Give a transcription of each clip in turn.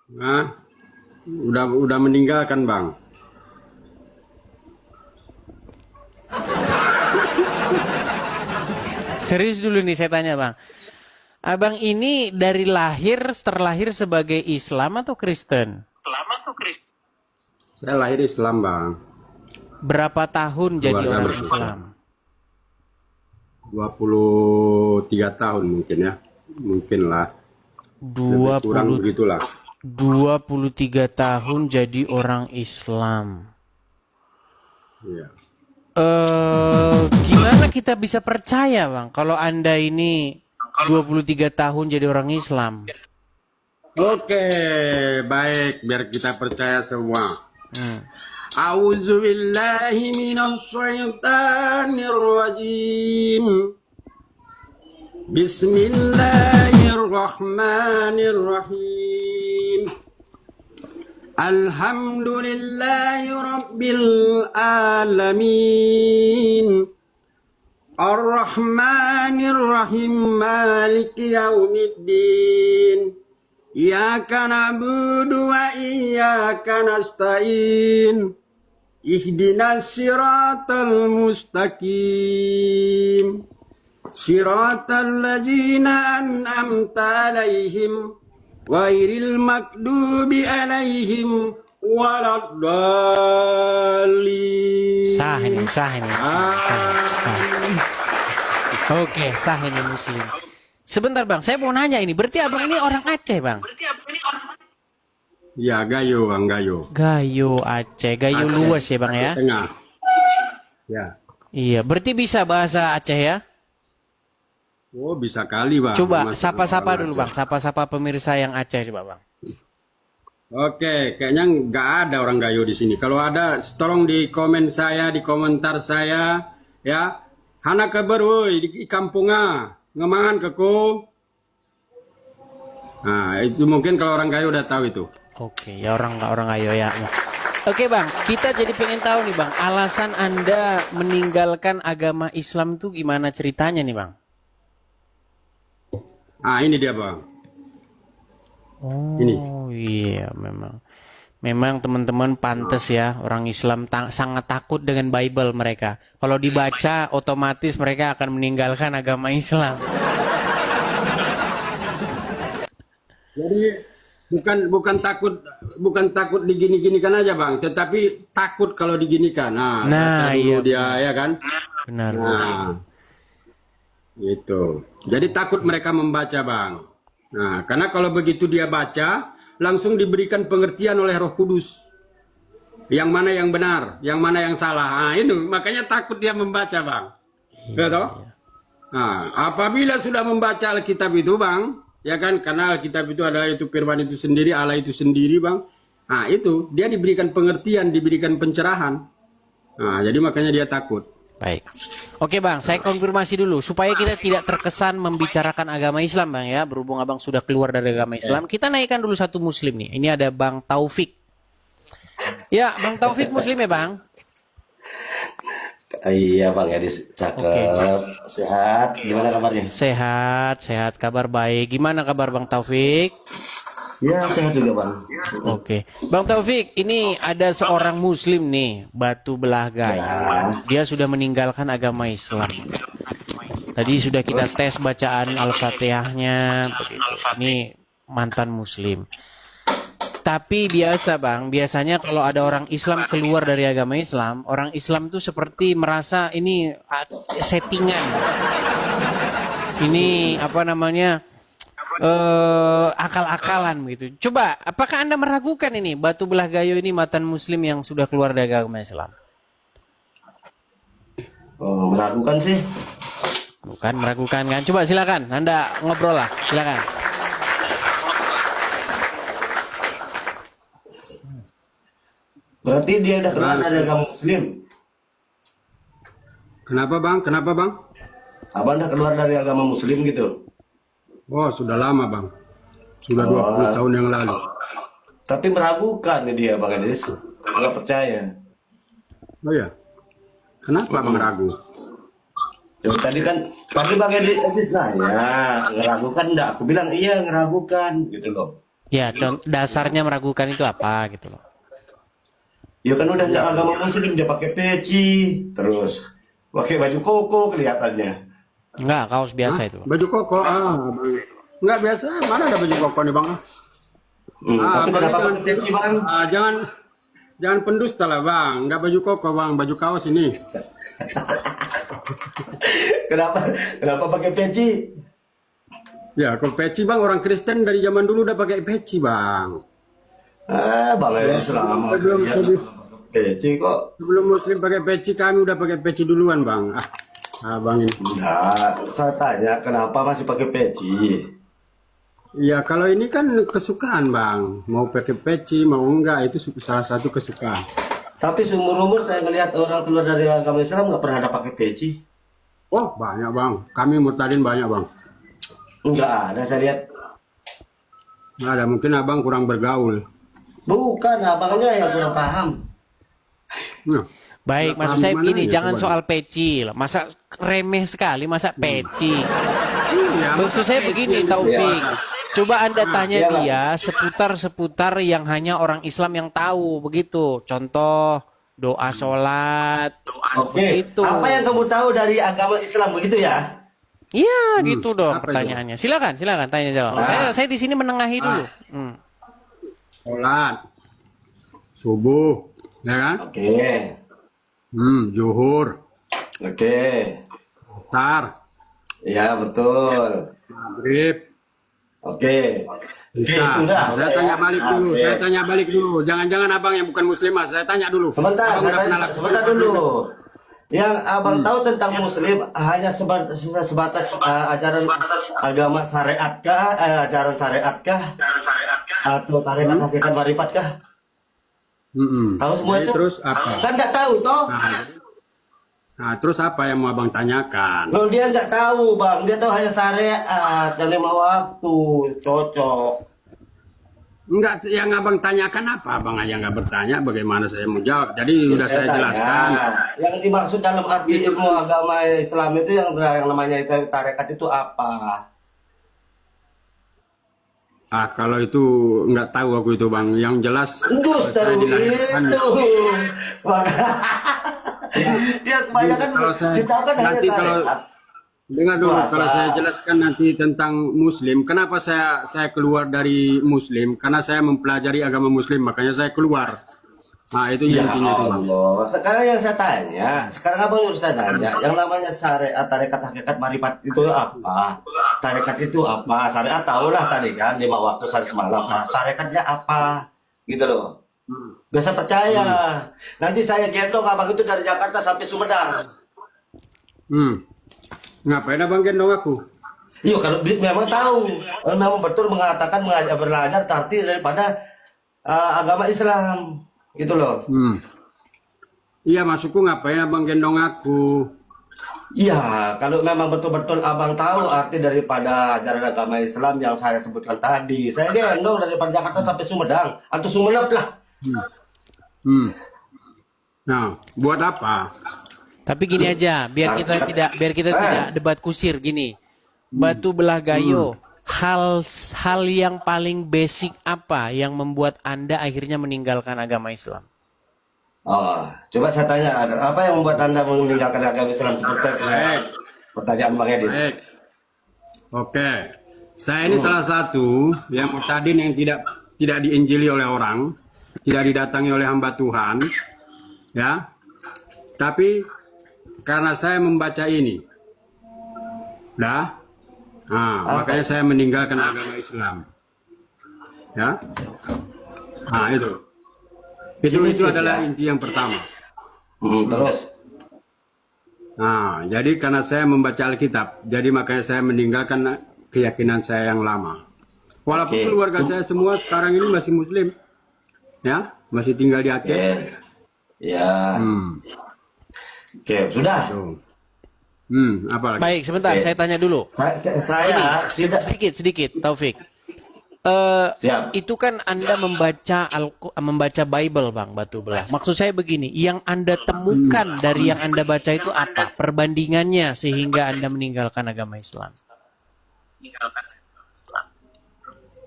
Nah, udah meninggalkan bang. Serius dulu nih saya tanya bang. Abang ini dari lahir, terlahir sebagai Islam atau Kristen? Saya lahir Islam bang. Berapa tahun jadi Keluarga orang berdoa. Islam? 23 tahun mungkin ya. Mungkin lah. Lebih kurang 20, begitulah. 23 tahun jadi orang Islam. Iya. Gimana kita bisa percaya bang kalau Anda ini 23 tahun jadi orang Islam? Oke, baik. Biar kita percaya semua. Hmm. A'udzu billahi minasy syaithanir rajim. Bismillahirrahmanirrahim. Alhamdulillahi rabbil alamin. Ar-Rahmanir Rahim Maliki Yaumiddin. Iyyaka na'budu wa iyyaka nasta'in. Ihdinas siratal mustaqim. Siratal ladzina an'amta 'alaihim ghairil maghdubi 'alaihim waladdallin. Sah ini. Sah. Oke, sah ini Muslim. Sebentar bang, saya mau nanya ini. Berarti abang ini orang Aceh bang? Ya, Gayo bang, Gayo. Gayo Aceh, Gayo Aceh, luas ya bang ya? Tengah. Ya. Iya, berarti bisa bahasa Aceh ya? Oh, bisa kali bang. Coba Masuk sapa-sapa orang dulu Aceh. bang, sapa-sapa pemirsa yang Aceh coba bang. Oke, kayaknya nggak ada orang Gayo di sini. Kalau ada, tolong di komen saya, di komentar saya, ya. Hana kabar, woi, di kampunga, ngemangan keku. Nah, itu mungkin kalau orang Gayo udah tahu itu. Oke, ya orang Gayo ya. Oke bang, kita jadi pengen tahu nih bang, alasan Anda meninggalkan agama Islam tuh gimana ceritanya nih bang? Ah, ini dia bang. Oh Ini. iya memang teman-teman pantas ya orang Islam sangat takut dengan Bible mereka. Kalau dibaca otomatis mereka akan meninggalkan agama Islam. Jadi bukan takut digini-ginikan aja bang, tetapi takut kalau diginikan. Nah, Nah baca dulu iya dia ya kan. benar. Nah, gitu. Jadi takut mereka membaca bang. Nah, karena kalau begitu dia baca, langsung diberikan pengertian oleh Roh Kudus. Yang mana yang benar, yang mana yang salah. Nah, itu makanya takut dia membaca bang. Ya toh? Nah, apabila sudah membaca Alkitab itu bang, ya kan, karena Alkitab itu adalah itu firman itu sendiri, Allah itu sendiri bang. Nah, itu dia diberikan pengertian, diberikan pencerahan. Nah, jadi makanya dia takut. Baik. Oke bang, saya konfirmasi dulu supaya kita tidak terkesan membicarakan agama Islam bang ya. Berhubung abang sudah keluar dari agama Islam, kita naikkan dulu satu Muslim nih. Ini ada Bang Taufik. Ya, Bang Taufik Muslim ya bang. Iya Bang Edis, Oke. cakep, sehat. Gimana kabarnya? Sehat, kabar baik. Gimana kabar Bang Taufik? Ya sehat juga Bang. Oke. Bang Taufik, ini ada seorang Muslim nih, Batu Belahgai. Ya, Dia sudah meninggalkan agama Islam. Tadi sudah kita tes bacaan Al-Fatihahnya, begitu. Ini mantan Muslim. Tapi biasanya kalau ada orang Islam keluar dari agama Islam, orang Islam tuh seperti merasa ini settingan. Ini apa namanya? Akal-akalan gitu. Coba, apakah Anda meragukan ini Batu Belah Gayo ini mantan Muslim yang sudah keluar dari agama Islam? meragukan sih. Bukan meragukan kan? Coba silakan, Anda ngobrol lah, silakan. Berarti dia udah keluar dari agama Muslim. Kenapa bang? Kenapa bang? Abang udah keluar dari agama Muslim gitu. Oh, sudah lama bang. Sudah Oh, 20 tahun yang lalu. tapi meragukan nih dia Bang Edis. Nggak percaya. Oh ya. Kenapa bang ragu? Ya, tadi Bang Edis nanya, ngeragukan enggak? Aku bilang iya ngeragukan gitu loh. Ya, dasarnya meragukan itu apa gitu loh. Ya kan udah nggak agama muslim, dia pakai peci, terus pakai baju koko kelihatannya. Enggak, kaos biasa itu. Baju koko, Bang. Nggak biasa, mana ada baju koko nih, Bang? Tapi Bang, kenapa jangan pakai peci, Bang? jangan pendusta lah, Bang. Nggak baju koko, Bang, baju kaos ini. Kenapa pakai peci? Ya, kalau peci, Bang, orang Kristen dari zaman dulu udah pakai peci, Bang. Bang Islam Sebelum ya, sebelum peci kok. sebelum Muslim pakai peci, kami udah pakai peci duluan, Bang. Bang ini. Enggak, saya tanya kenapa masih pakai peci? Ya, kalau ini kan kesukaan, Bang. Mau pakai peci, mau enggak, itu salah satu kesukaan. Tapi seumur-umur saya melihat orang keluar dari agama Islam nggak pernah ada pakai peci. Oh, banyak, Bang. Kami murtadin banyak, Bang. Nggak ada saya lihat. Nggak ada, mungkin Abang kurang bergaul. Bukan, abangnya yang kurang paham. Nah, Baik, nggak maksud paham saya gimana begini, ya, jangan coba. soal peci lah. Masa remeh sekali, masa peci. Iya, Maksud saya begini, Taufik. Coba Anda tanya iya, dia seputar-seputar yang hanya orang Islam yang tahu, begitu. Contoh, doa sholat, Oke, itu. apa yang kamu tahu dari agama Islam begitu ya? Iya, gitu dong apa itu? pertanyaannya. Silakan tanya jawab. Saya di sini menengahi dulu. sholat, subuh, ya kan? Oke, Zuhur, oke, asar, ya betul. maghrib, Oke, bisa. itu dah. Saya tanya balik dulu. Oke. Saya tanya balik dulu. Jangan-jangan abang yang bukan muslimah. Saya tanya dulu. Sebentar, Abang udah pernah lakukan sebentar apa? dulu. Yang abang tahu tentang Muslim hanya sebatas ajaran agama syariatkah, ajaran syariatkah, atau tarekat hakikat marifatkah? Tahu semua Jadi itu? terus apa? Kan nggak tahu toh? Nah, terus apa yang mau abang tanyakan? Loh, dia nggak tahu bang, dia tahu hanya syariat dan 5 waktu, cocok. Enggak, yang abang tanyakan apa? Abang aja nggak bertanya, bagaimana saya mau jawab? Jadi udah saya tanya, jelaskan. Yang dimaksud dalam arti ilmu agama Islam itu yang namanya tarekat itu apa? Kalau itu nggak tahu aku itu bang. Yang jelas Justru saya dilahirkan. itu. Dia kebanyakan Kalau saya kita kan hanya nanti kalau syariat. dengar dulu, Puasa. kalau saya jelaskan nanti tentang Muslim. Kenapa saya keluar dari Muslim? Karena saya mempelajari agama Muslim, makanya saya keluar. Nah itu Ya intinya itu bang. Allah, sekarang yang saya tanya, sekarang abang harus saya tanya, yang namanya syariat, tarekat, hakikat, marifat itu apa? Tarekat itu apa? Syariat tahulah tadi kan, 5 waktu sehari semalam. Nah, tarekatnya apa? Gitu loh. Biasa percaya. Nanti saya gendong abang itu dari Jakarta sampai Sumedang. Ngapain abang gendong aku? Iya, kalau memang tahu, kalau memang betul mengatakan belajar arti daripada agama Islam, gitu loh. Iya maksudku ngapain abang gendong aku? Iya, kalau memang betul-betul abang tahu arti daripada ajaran agama Islam yang saya sebutkan tadi, saya gendong dari Jakarta sampai Sumedang atau Sumenep lah. Nah, buat apa? Tapi gini aja, biar kita tidak debat kusir gini. Batu belah gayo, hal yang paling basic apa yang membuat Anda akhirnya meninggalkan agama Islam? Oh, coba saya tanya, apa yang membuat Anda meninggalkan agama Islam seperti pertanyaan Bang Edis? Baik. Oke. Saya ini salah satu yang murtadin yang tidak diinjili oleh orang, tidak didatangi oleh hamba Tuhan, ya. Tapi karena saya membaca ini, makanya saya meninggalkan agama Islam, ya. Nah itu adalah inti yang pertama. Terus? Nah, jadi karena saya membaca Alkitab, jadi makanya saya meninggalkan keyakinan saya yang lama. Walaupun keluarga saya semua sekarang ini masih Muslim, ya, masih tinggal di Aceh. Ya. Oke, sudah. Tuh. Apa lagi? Baik, sebentar, saya tanya dulu. Saya tidak. Sedikit, Taufik. Siap. Itu kan Anda membaca Bible, Bang Batu Belah. Maksud saya begini, yang Anda temukan dari yang Anda baca itu apa? Perbandingannya sehingga Anda meninggalkan agama Islam.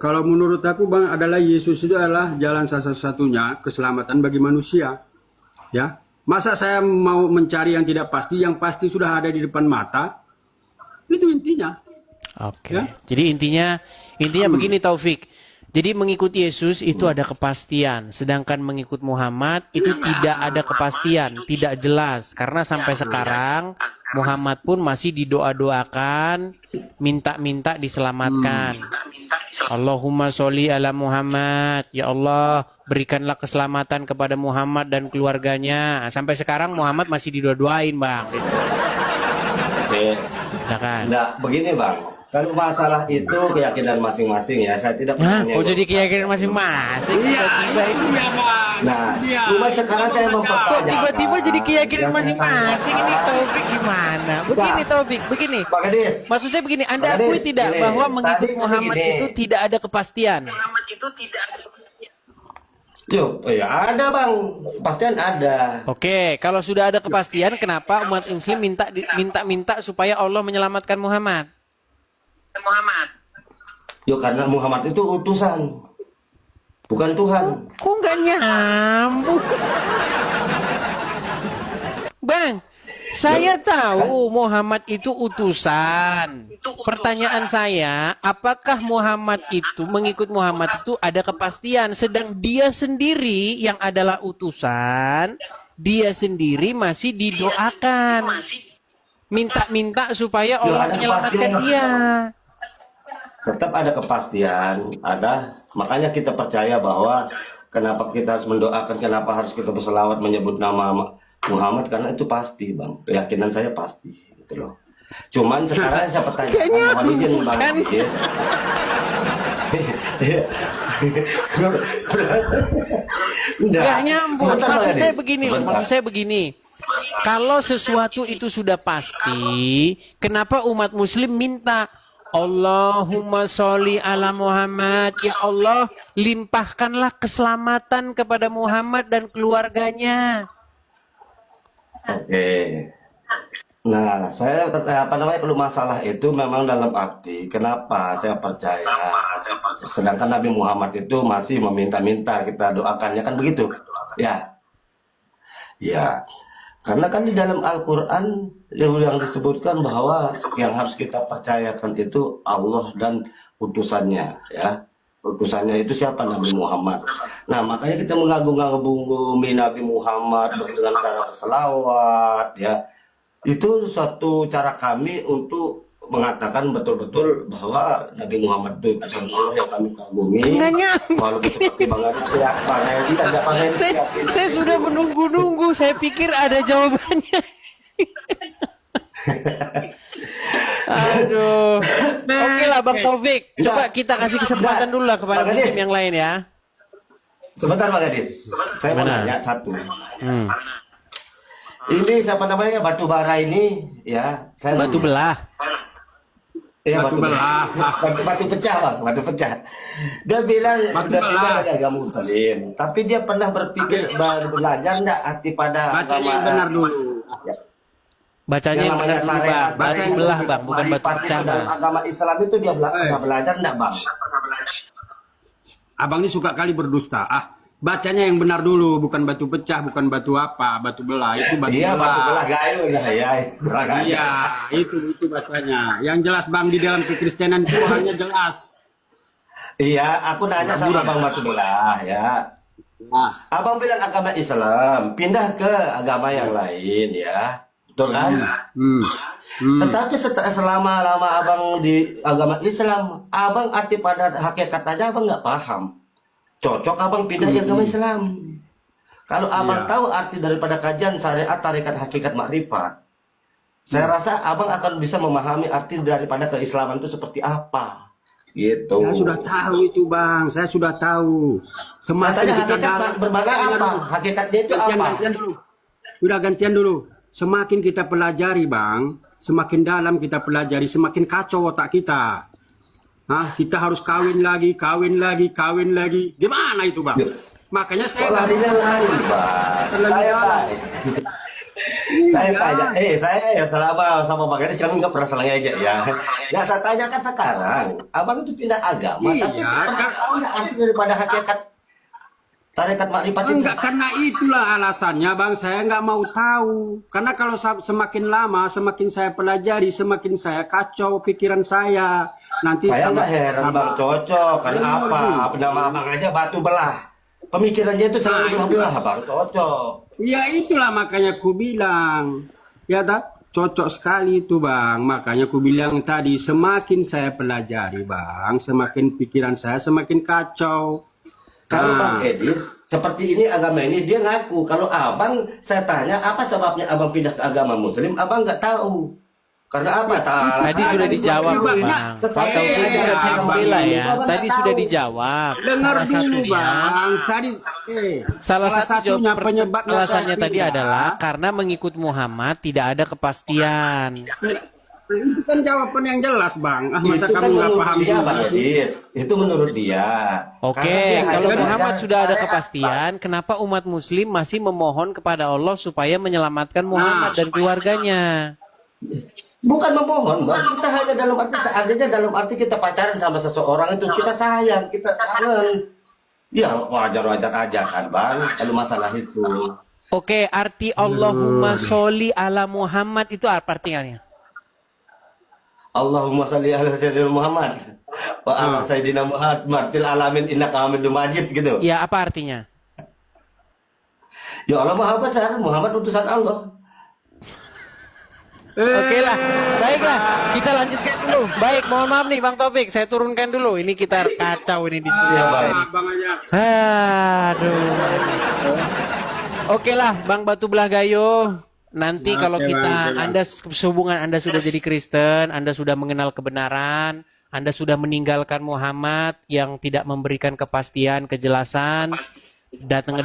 Kalau menurut aku bang adalah Yesus itu adalah jalan satu-satunya keselamatan bagi manusia. Ya, masa saya mau mencari yang tidak pasti, yang pasti sudah ada di depan mata. Itu intinya. Oke. Ya. Jadi intinya begini Taufik. Jadi mengikut Yesus itu ada kepastian, sedangkan mengikut Muhammad itu tidak ada kepastian, tidak jelas. Karena sampai sekarang Muhammad pun masih didoa-doakan, minta-minta diselamatkan. Allahumma sholli ala Muhammad. Ya Allah, berikanlah keselamatan kepada Muhammad dan keluarganya. Sampai sekarang Muhammad masih didoa-doain, Bang. Oke. Nah kan? Nah, begini bang. Kalau masalah itu keyakinan masing-masing ya, saya tidak Hah? punya. Oh jadi keyakinan masing-masing tiba-tiba itu. Nah, cuma sekarang saya Kok mempertanyakan. tiba-tiba jadi keyakinan yang saya masing-masing ini tanyakan. Taufik gimana? Begini Taufik, begini. Pak Gadis, Maksud saya begini, Anda Pak Gadis, akui tidak gini, bahwa mengikut tadi kan Muhammad begini. itu tidak ada kepastian? yuk, ya ada bang, kepastian ada. Oke, kalau sudah ada kepastian, kenapa umat Muslim minta supaya Allah menyelamatkan Muhammad? Yuk, karena Muhammad itu utusan, bukan Tuhan. Kok nggak nyambung? Bang, saya tahu Muhammad itu utusan. Pertanyaan saya, apakah Muhammad itu, mengikut Muhammad itu ada kepastian, sedang dia sendiri yang adalah utusan, dia sendiri masih didoakan. Minta-minta supaya Allah ada menyelamatkan kepastian. dia. Tetap ada kepastian, ada. Makanya kita percaya bahwa kenapa kita harus mendoakan, kenapa harus kita berselawat menyebut nama Muhammad, karena itu pasti bang, keyakinan saya pasti gitu loh. Cuman sekarang saya pertanyakan, mohon izin bang Gadis. Nggak nyambung. Sebentar, Bang Maksud Gadis. saya begini loh. Sebentar. Maksud saya begini. Kalau sesuatu itu sudah pasti, kenapa umat Muslim minta Allahumma sholli ala Muhammad? Ya Allah, limpahkanlah keselamatan kepada Muhammad dan keluarganya. Oke. Nah, saya kalau masalah itu memang dalam arti kenapa saya percaya. Sedangkan Nabi Muhammad itu masih meminta-minta kita doakannya, kan begitu? Ya. Ya. Karena kan di dalam Al-Qur'an yang disebutkan bahwa yang harus kita percayakan itu Allah dan utusannya, ya. Utusannya itu siapa? Nabi Muhammad. Nah, makanya kita mengagung-agungkan Nabi Muhammad dengan cara berselawat, ya. Itu suatu cara kami untuk mengatakan betul-betul bahwa Nabi Muhammad itu utusan Allah yang kami kagumi. Nggak nyambung. Walaupun seperti Bang Gadis ya, Saya sudah menunggu-nunggu. Saya pikir ada jawabannya. Aduh. Oke lah Bang Taufik. Coba kita kasih kesempatan dulu lah kepada Bang Gadis. Muslim yang lain ya. Sebentar Bang Gadis, saya mau Mana? nanya satu. Hmm. Ini siapa namanya, batu bara ini, ya? Saya Batu nanya. belah. Iya, Batu belah. batu pecah bang, batu pecah. Dia bilang Batu dia belah. pindah dari agama Muslim, tapi dia pernah berpikir belajar enggak arti pada Bacanya yang benar dulu. Ya. Bacanya yang benar dulu Bang. Batu belah Bang, bukan batu Marifat pecah itu dalam Bang. agama Islam itu dia pernah belajar enggak bang? Abang ini suka kali berdusta. Bacanya yang benar dulu, bukan batu pecah, bukan batu apa, batu belah. Itu batu Iya, belah. batu belah gayo lah ya. Iya, itu bacanya. Yang jelas bang di dalam kekristenan itu hanya jelas. Iya, aku nanya sama bang batu belah ya. Nah, Abang bilang agama Islam, pindah ke agama yang lain ya. Betul kan? Tetapi selama abang di agama Islam, abang arti pada hakikatnya abang nggak paham. Cocok abang pindah ke agama Islam. Kalau abang Iya. tahu arti daripada kajian syariat tarekat hakikat makrifat, saya rasa abang akan bisa memahami arti daripada keislaman itu seperti apa. Gitu. saya sudah tahu itu bang, saya sudah tahu. Semakin Katanya kita hakikat dalam, bermakna apa? Hakikatnya itu apa? gantian dulu. Udah gantian dulu. Semakin kita pelajari bang, semakin dalam kita pelajari, semakin kacau otak kita. Kita harus kawin lagi. Gimana itu bang? Yuk. Makanya Kok saya larinya lain, Bang? Terlalu Saya dalam. tahu. Saya tanya, saya ya selama sama Bang Eris kami nggak pernah salah ngejek ya. Yang saya tanyakan sekarang, abang itu pindah agama, tapi Iya, pernah tahu nggak arti daripada hakikat tarekat makrifat itu? Enggak, karena itulah alasannya bang, saya nggak mau tahu. Karena kalau semakin lama, semakin saya pelajari, semakin saya kacau pikiran saya. Nanti Saya sama- nggak heran sama- Bang, cocok. Karena Iya, apa? Nama abang aja batu belah. Pemikirannya itu selalu belah-belah, Bang, cocok. Ya itulah makanya ku bilang, ya tak cocok sekali itu bang. Makanya ku bilang tadi, semakin saya pelajari bang, semakin pikiran saya semakin kacau. Kalau Nah. Bang Edis, seperti ini agama ini, dia ngaku. Kalau abang, saya tanya, apa sebabnya abang pindah ke agama muslim? Abang nggak tahu. Karena apa? Tadi sudah dijawab, Bang. Pak Taufik bukan saya membela ya. Tadi sudah dijawab. Dengar Salah dulu satunya, bang, salah satu satunya jawab penyebabnya alasannya saya tadi pindah. adalah karena mengikut Muhammad tidak ada kepastian. Itu kan jawaban yang jelas bang. Masa Itu kan kamu nggak menurut paham dia, juga Bang sih? Edis. Itu menurut dia. Oke, Karena dia kalau hanya Muhammad belajar sudah ada syariat, kepastian, kenapa umat Muslim masih memohon kepada Allah supaya menyelamatkan Muhammad dan keluarganya? Bukan memohon, Bang. Kita hanya dalam arti seandainya dalam arti kita pacaran sama seseorang itu kita sayang, kita kangen. Ya wajar-wajar aja kan, Bang. Kalau masalah itu. Oke, arti Allahumma sholli ala Muhammad itu apa artinya? Allahumma shalli ala sayyidina Muhammad wa ala sayyidina Muhammad fil alamin innaka Hamidum Majid gitu. Ya, apa artinya? Ya Allah Maha Besar, Muhammad utusan Allah. Oke lah, baiklah, kita lanjutkan dulu. Baik, mohon maaf nih Bang Taufik, saya turunkan dulu. Ini kita kacau ini diskusi. Ya, Bang. Bang aja. Aduh. Oke lah, Bang Batu Belah Gayo. Nanti Oke, kalau Bang, kita, oke, Bang. Anda sehubungan Anda sudah jadi Kristen, Anda sudah mengenal kebenaran, Anda sudah meninggalkan Muhammad yang tidak memberikan kepastian, kejelasan, datang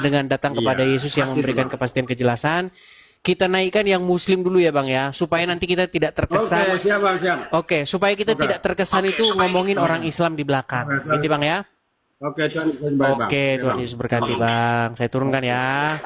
kepada Yesus yang pasti, memberikan Bang. kepastian, kejelasan. Kita naikkan yang Muslim dulu ya Bang ya, supaya nanti kita tidak terkesan. Oke, siap bang, siap. Oke, supaya kita tidak terkesan itu ngomongin orang Islam di belakang. Ini Bang ya. Oke, Tuhan Yesus memberkati, Bang. Oke, Tuhan Yesus berkati Bang. Saya turunkan ya.